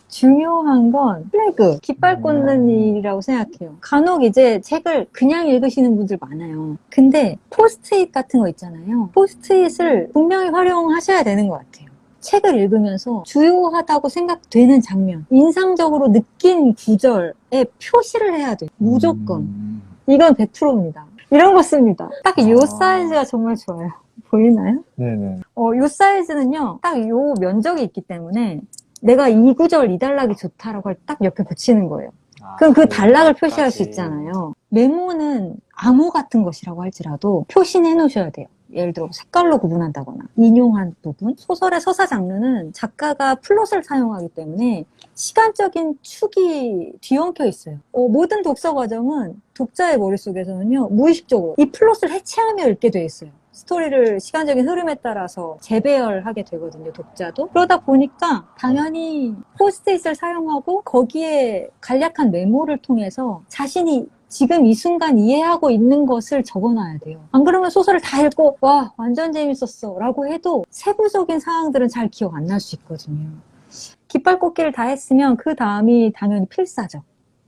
중요한 건 플래그, 깃발 꽂는 일이라고 생각해요. 간혹 이제 책을 그냥 읽으시는 분들 많아요. 근데 포스트잇 같은 거 있잖아요. 포스트잇을 분명히 활용하셔야 되는 것 같아요. 책을 읽으면서 주요하다고 생각되는 장면, 인상적으로 느낀 구절에 표시를 해야 돼요. 무조건. 이건 100%입니다. 이런 거 씁니다. 딱 이 사이즈가 정말 좋아요. 보이나요? 네네. 이 사이즈는요, 딱 이 면적이 있기 때문에 내가 이 구절, 이 단락이 좋다라고 할 때 딱 옆에 붙이는 거예요. 그럼 그 단락을 표시할 수 있잖아요. 메모는 암호 같은 것이라고 할지라도 표시는 해놓으셔야 돼요. 예를 들어 색깔로 구분한다거나 인용한 부분. 소설의 서사 장르는 작가가 플롯을 사용하기 때문에 시간적인 축이 뒤엉켜 있어요. 모든 독서 과정은 독자의 머릿속에서는요, 무의식적으로 이 플롯을 해체하며 읽게 돼 있어요. 스토리를 시간적인 흐름에 따라서 재배열하게 되거든요, 독자도. 그러다 보니까 당연히 포스트잇을 사용하고 거기에 간략한 메모를 통해서 자신이 지금 이 순간 이해하고 있는 것을 적어놔야 돼요. 안 그러면 소설을 다 읽고 와 완전 재밌었어 라고 해도 세부적인 사항들은 잘 기억 안 날 수 있거든요. 깃발 꽂기를 다 했으면 그 다음이 당연히 필사죠.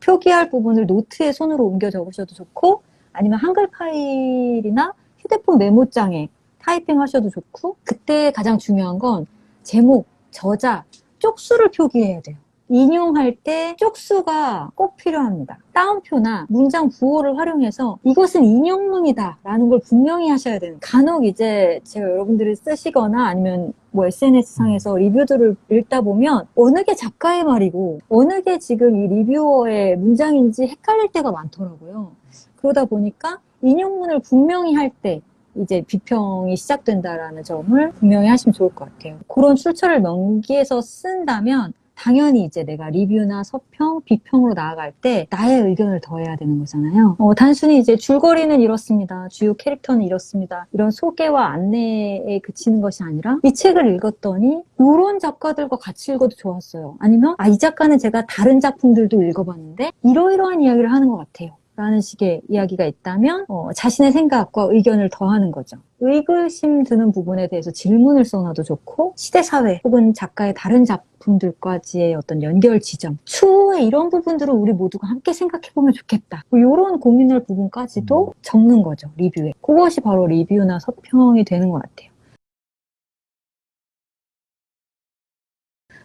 표기할 부분을 노트에 손으로 옮겨 적으셔도 좋고 아니면 한글 파일이나 휴대폰 메모장에 타이핑 하셔도 좋고, 그때 가장 중요한 건 제목, 저자, 쪽수를 표기해야 돼요. 인용할 때 쪽수가 꼭 필요합니다. 따옴표나 문장 부호를 활용해서 이것은 인용문이다 라는 걸 분명히 하셔야 돼요. 간혹 이제 제가 여러분들이 쓰시거나 아니면 뭐 SNS상에서 리뷰들을 읽다 보면 어느 게 작가의 말이고 어느 게 지금 이 리뷰어의 문장인지 헷갈릴 때가 많더라고요. 그러다 보니까 인용문을 분명히 할 때 이제 비평이 시작된다라는 점을 분명히 하시면 좋을 것 같아요. 그런 출처를 명기해서 쓴다면 당연히 이제 내가 리뷰나 서평, 비평으로 나아갈 때 나의 의견을 더해야 되는 거잖아요. 단순히 이제 줄거리는 이렇습니다. 주요 캐릭터는 이렇습니다. 이런 소개와 안내에 그치는 것이 아니라 이 책을 읽었더니 이런 작가들과 같이 읽어도 좋았어요. 아니면 이 작가는 제가 다른 작품들도 읽어봤는데 이러이러한 이야기를 하는 것 같아요. 라는 식의 이야기가 있다면 자신의 생각과 의견을 더하는 거죠. 의구심 드는 부분에 대해서 질문을 써놔도 좋고 시대사회 혹은 작가의 다른 작품들까지의 어떤 연결 지점 추후에 이런 부분들을 우리 모두가 함께 생각해보면 좋겠다. 이런 고민할 부분까지도 적는 거죠. 리뷰에. 그것이 바로 리뷰나 서평이 되는 것 같아요.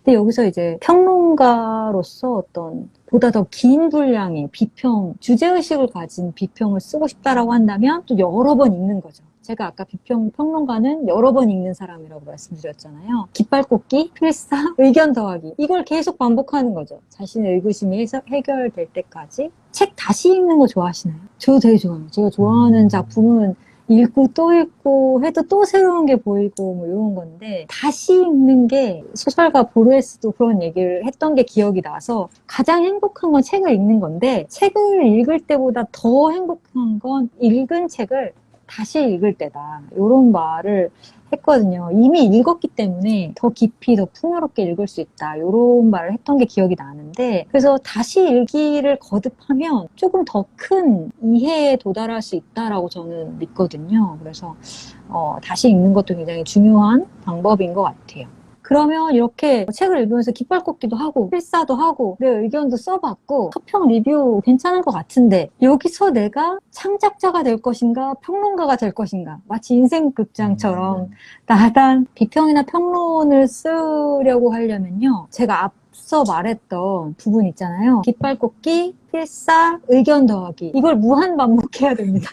근데 여기서 이제 평론가로서 어떤 보다 더 긴 분량의 비평, 주제의식을 가진 비평을 쓰고 싶다라고 한다면 또 여러 번 읽는 거죠. 제가 아까 평론가는 여러 번 읽는 사람이라고 말씀드렸잖아요. 깃발 꽂기, 필사, 의견 더하기. 이걸 계속 반복하는 거죠. 자신의 의구심이 해결될 때까지. 책 다시 읽는 거 좋아하시나요? 저도 되게 좋아해요. 제가 좋아하는 작품은 읽고 또 읽고 해도 또 새로운 게 보이고 뭐 이런 건데 다시 읽는 게 소설가 보르헤스도 그런 얘기를 했던 게 기억이 나서 가장 행복한 건 책을 읽는 건데 책을 읽을 때보다 더 행복한 건 읽은 책을 다시 읽을 때다. 이런 말을 했거든요. 이미 읽었기 때문에 더 깊이, 더 풍요롭게 읽을 수 있다. 이런 말을 했던 게 기억이 나는데 그래서 다시 읽기를 거듭하면 조금 더 큰 이해에 도달할 수 있다라고 저는 믿거든요. 그래서 다시 읽는 것도 굉장히 중요한 방법인 것 같아요. 그러면 이렇게 책을 읽으면서 깃발 꽂기도 하고 필사도 하고 내 의견도 써봤고 서평 리뷰 괜찮은 것 같은데 여기서 내가 창작자가 될 것인가 평론가가 될 것인가 마치 인생 극장처럼 나단 비평이나 평론을 쓰려고 하려면요 제가 앞서 말했던 부분 있잖아요 깃발 꽂기, 필사, 의견 더하기 이걸 무한 반복해야 됩니다.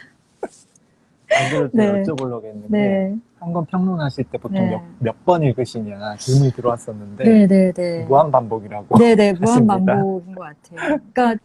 안 그래도 네. 여쭤보려고 했는데 네. 한 권 평론하실 때 보통 네. 몇 번 읽으시냐 질문이 들어왔었는데 네네네. 무한 반복이라고 네네, 무한 하십니다. 반복인 것 같아요. 그러니까,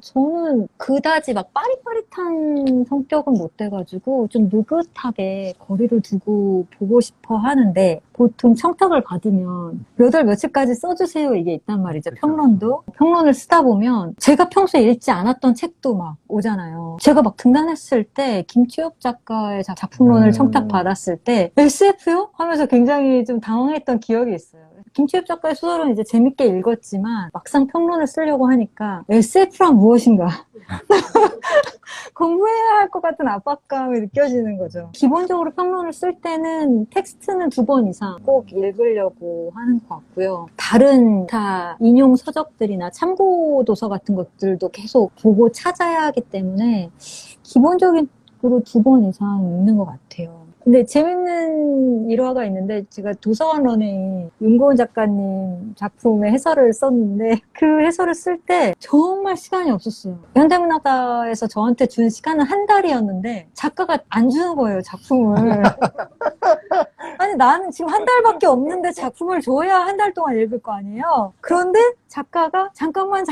저는 그다지 막 빠릿빠릿한 성격은 못 돼가지고, 좀 느긋하게 거리를 두고 보고 싶어 하는데, 보통 청탁을 받으면 몇 월 며칠까지 써주세요 이게 있단 말이죠. 그렇죠. 평론도. 평론을 쓰다 보면 제가 평소에 읽지 않았던 책도 막 오잖아요. 제가 막 등단했을 때, 김치엽 작가의 작품론을 청탁받았을 때, SF요? 하면서 굉장히 좀 당황했던 기억이 있어요. 김치엽 작가의 소설은 이제 재밌게 읽었지만 막상 평론을 쓰려고 하니까 SF란 무엇인가 공부해야 할 것 같은 압박감이 느껴지는 거죠. 기본적으로 평론을 쓸 때는 텍스트는 2번 이상 꼭 읽으려고 하는 것 같고요. 다른 다 인용 서적들이나 참고 도서 같은 것들도 계속 보고 찾아야 하기 때문에 기본적으로 2번 이상 읽는 것 같아요. 근데 재밌는 일화가 있는데 제가 도서관런에 윤고은 작가님 작품의 해설을 썼는데 그 해설을 쓸 때 정말 시간이 없었어요. 현대문학과에서 저한테 준 시간은 한 달이었는데 작가가 안 주는 거예요, 작품을. 아니 나는 지금 한 달밖에 없는데 작품을 줘야 한 달 동안 읽을 거 아니에요. 그런데 작가가 잠깐만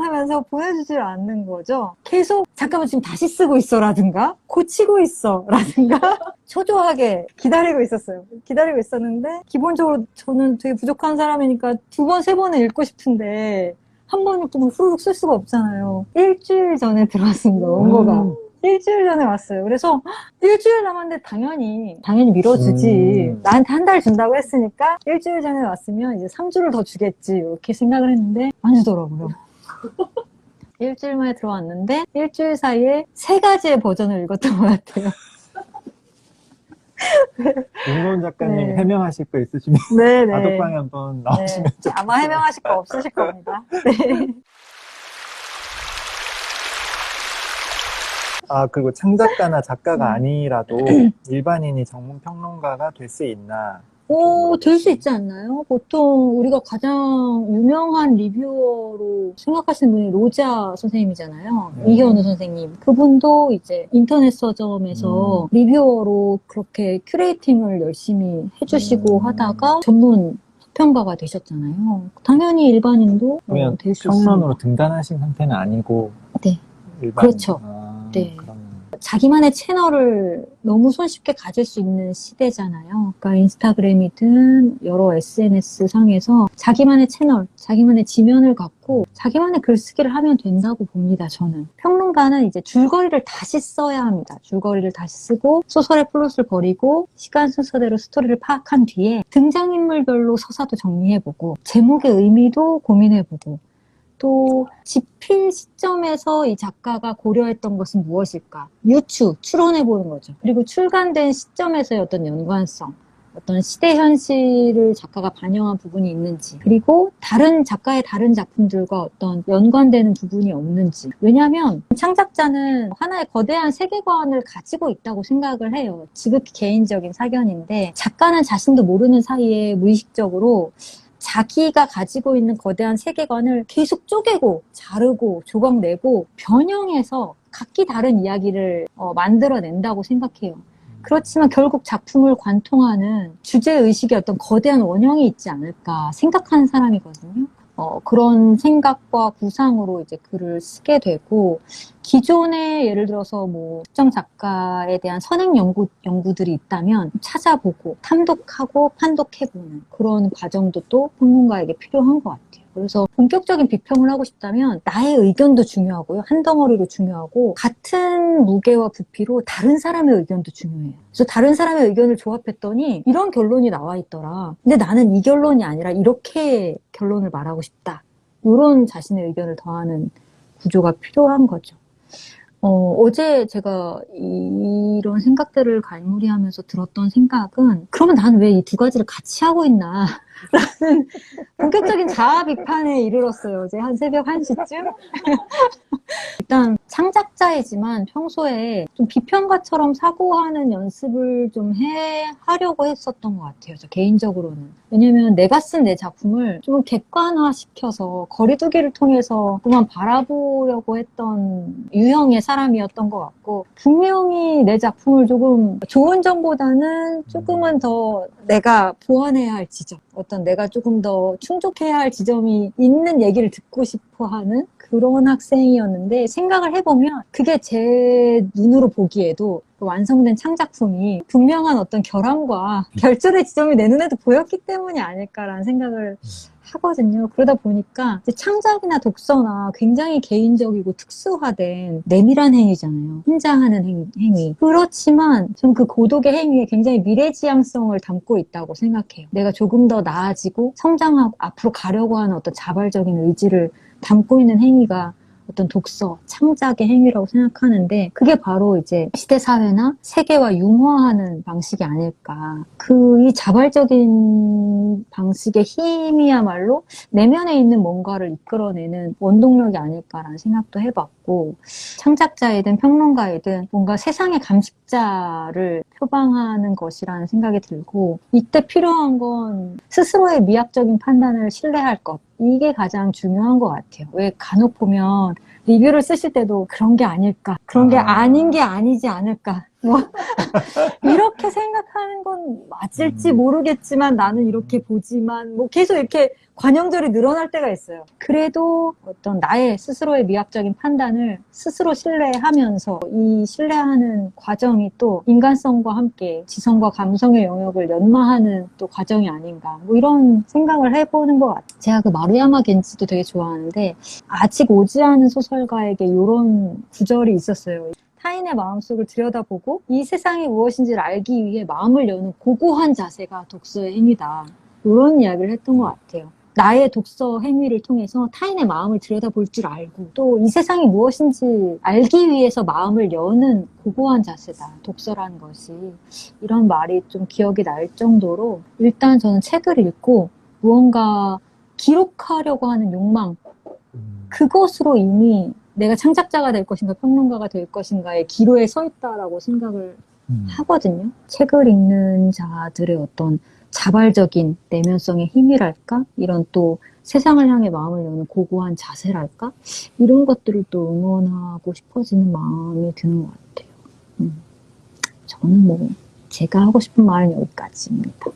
하면서 보내주질 않는 거죠. 계속 잠깐만 지금 다시 쓰고 있어라든가 고치고 있어라든가 초조하게 기다리고 있었어요. 기다리고 있었는데 기본적으로 저는 되게 부족한 사람이니까 2번, 3번은 읽고 싶은데 한 번 읽고 후루룩 쓸 수가 없잖아요. 일주일 전에 들어왔습니다, 원고가. 일주일 전에 왔어요. 그래서 일주일 남았는데 당연히 밀어주지. 나한테 한 달 준다고 했으니까 일주일 전에 왔으면 이제 3주를 더 주겠지. 이렇게 생각을 했는데 안 주더라고요. 일주일 만에 들어왔는데 일주일 사이에 3가지의 버전을 읽었던 것 같아요. 윤고은 작가님 네. 해명하실 거 있으시면 네네. 다독방에 한번 나오시면 네. 아마 해명하실 거 없으실 겁니다. 네. 그리고 창작가나 작가가 아니라도 일반인이 전문 평론가가 될 수 있나? 될 수 있지 않나요? 보통 우리가 가장 유명한 리뷰어로 생각하시는 분이 로자 선생님이잖아요. 이현우 선생님. 그분도 이제 인터넷 서점에서 리뷰어로 그렇게 큐레이팅을 열심히 해주시고 하다가 전문 평가가 되셨잖아요. 당연히 일반인도 그러면 될 수 평론으로 있습니다. 등단하신 상태는 아니고 네. 일반 그렇죠. 네. 그러면 자기만의 채널을 너무 손쉽게 가질 수 있는 시대잖아요. 그러니까 인스타그램이든 여러 SNS 상에서 자기만의 채널, 자기만의 지면을 갖고 자기만의 글쓰기를 하면 된다고 봅니다, 저는. 평론가는 이제 줄거리를 다시 써야 합니다. 줄거리를 다시 쓰고 소설의 플롯을 버리고 시간 순서대로 스토리를 파악한 뒤에 등장인물별로 서사도 정리해보고 제목의 의미도 고민해보고 또 집필 시점에서 이 작가가 고려했던 것은 무엇일까? 추론해보는 거죠. 그리고 출간된 시점에서의 어떤 연관성, 어떤 시대 현실을 작가가 반영한 부분이 있는지, 그리고 다른 작가의 다른 작품들과 어떤 연관되는 부분이 없는지. 왜냐하면 창작자는 하나의 거대한 세계관을 가지고 있다고 생각을 해요. 지극히 개인적인 사견인데 작가는 자신도 모르는 사이에 무의식적으로 자기가 가지고 있는 거대한 세계관을 계속 쪼개고 자르고 조각내고 변형해서 각기 다른 이야기를 만들어낸다고 생각해요. 그렇지만 결국 작품을 관통하는 주제의식의 어떤 거대한 원형이 있지 않을까 생각하는 사람이거든요. 그런 생각과 구상으로 이제 글을 쓰게 되고, 기존에 예를 들어서 뭐 특정 작가에 대한 선행 연구들이 있다면 찾아보고 탐독하고 판독해보는 그런 과정도 또 평론가에게 필요한 것 같아요. 그래서 본격적인 비평을 하고 싶다면 나의 의견도 중요하고요. 한 덩어리로 중요하고 같은 무게와 부피로 다른 사람의 의견도 중요해요. 그래서 다른 사람의 의견을 조합했더니 이런 결론이 나와 있더라. 근데 나는 이 결론이 아니라 이렇게 결론을 말하고 싶다. 이런 자신의 의견을 더하는 구조가 필요한 거죠. 어제 제가 이런 생각들을 갈무리하면서 들었던 생각은 그러면 나는 왜 이 2가지를 같이 하고 있나 라는 본격적인 자아 비판에 이르렀어요. 어제 한 새벽 1시쯤. 일단 창작자이지만 평소에 좀 비평가처럼 사고하는 연습을 좀 하려고 했었던 것 같아요. 저 개인적으로는. 왜냐면 내가 쓴 내 작품을 좀 객관화시켜서 거리두기를 통해서 그만 바라보려고 했던 유형의 사람이었던 것 같고, 분명히 내 작품을 조금 좋은 점보다는 조금은 더 내가 보완해야 할 지점, 어떤 내가 조금 더 충족해야 할 지점이 있는 얘기를 듣고 싶어 하는 그런 학생이었는데 생각을 해보면 그게 제 눈으로 보기에도 그 완성된 창작품이 분명한 어떤 결함과 결절의 지점이 내 눈에도 보였기 때문이 아닐까라는 생각을 하거든요. 그러다 보니까 이제 창작이나 독서나 굉장히 개인적이고 특수화된 내밀한 행위잖아요. 혼자 하는 행위. 그렇지만 전 그 고독의 행위에 굉장히 미래지향성을 담고 있다고 생각해요. 내가 조금 더 나아지고 성장하고 앞으로 가려고 하는 어떤 자발적인 의지를 담고 있는 행위가 어떤 독서, 창작의 행위라고 생각하는데 그게 바로 이제 시대사회나 세계와 융화하는 방식이 아닐까. 이 자발적인 방식의 힘이야말로 내면에 있는 뭔가를 이끌어내는 원동력이 아닐까라는 생각도 해봤고 창작자이든 평론가이든 뭔가 세상의 감식자를 표방하는 것이라는 생각이 들고 이때 필요한 건 스스로의 미학적인 판단을 신뢰할 것. 이게 가장 중요한 것 같아요. 왜 간혹 보면 리뷰를 쓰실 때도 그런 게 아닐까, 그런 게 아닌 게 아니지 않을까, 뭐 이렇게 생각하는 건 맞을지 모르겠지만 나는 이렇게 보지만 뭐 계속 이렇게 관용절이 늘어날 때가 있어요. 그래도 어떤 나의 스스로의 미학적인 판단을 스스로 신뢰하면서 이 신뢰하는 과정이 또 인간성과 함께 지성과 감성의 영역을 연마하는 또 과정이 아닌가 뭐 이런 생각을 해보는 것 같아요. 제가 그 마루야마 겐지도 되게 좋아하는데 아직 오지 않은 소설가에게 이런 구절이 있었어요. 타인의 마음속을 들여다보고 이 세상이 무엇인지를 알기 위해 마음을 여는 고고한 자세가 독서의 행위다. 이런 이야기를 했던 것 같아요. 나의 독서 행위를 통해서 타인의 마음을 들여다볼 줄 알고 또 이 세상이 무엇인지 알기 위해서 마음을 여는 고고한 자세다. 독서라는 것이. 이런 말이 좀 기억이 날 정도로 일단 저는 책을 읽고 무언가 기록하려고 하는 욕망 그것으로 이미 내가 창작자가 될 것인가 평론가가 될 것인가의 기로에 서 있다라고 생각을 하거든요. 책을 읽는 자들의 어떤 자발적인 내면성의 힘이랄까? 이런 또 세상을 향해 마음을 여는 고고한 자세랄까? 이런 것들을 또 응원하고 싶어지는 마음이 드는 것 같아요. 저는 뭐 제가 하고 싶은 말은 여기까지입니다.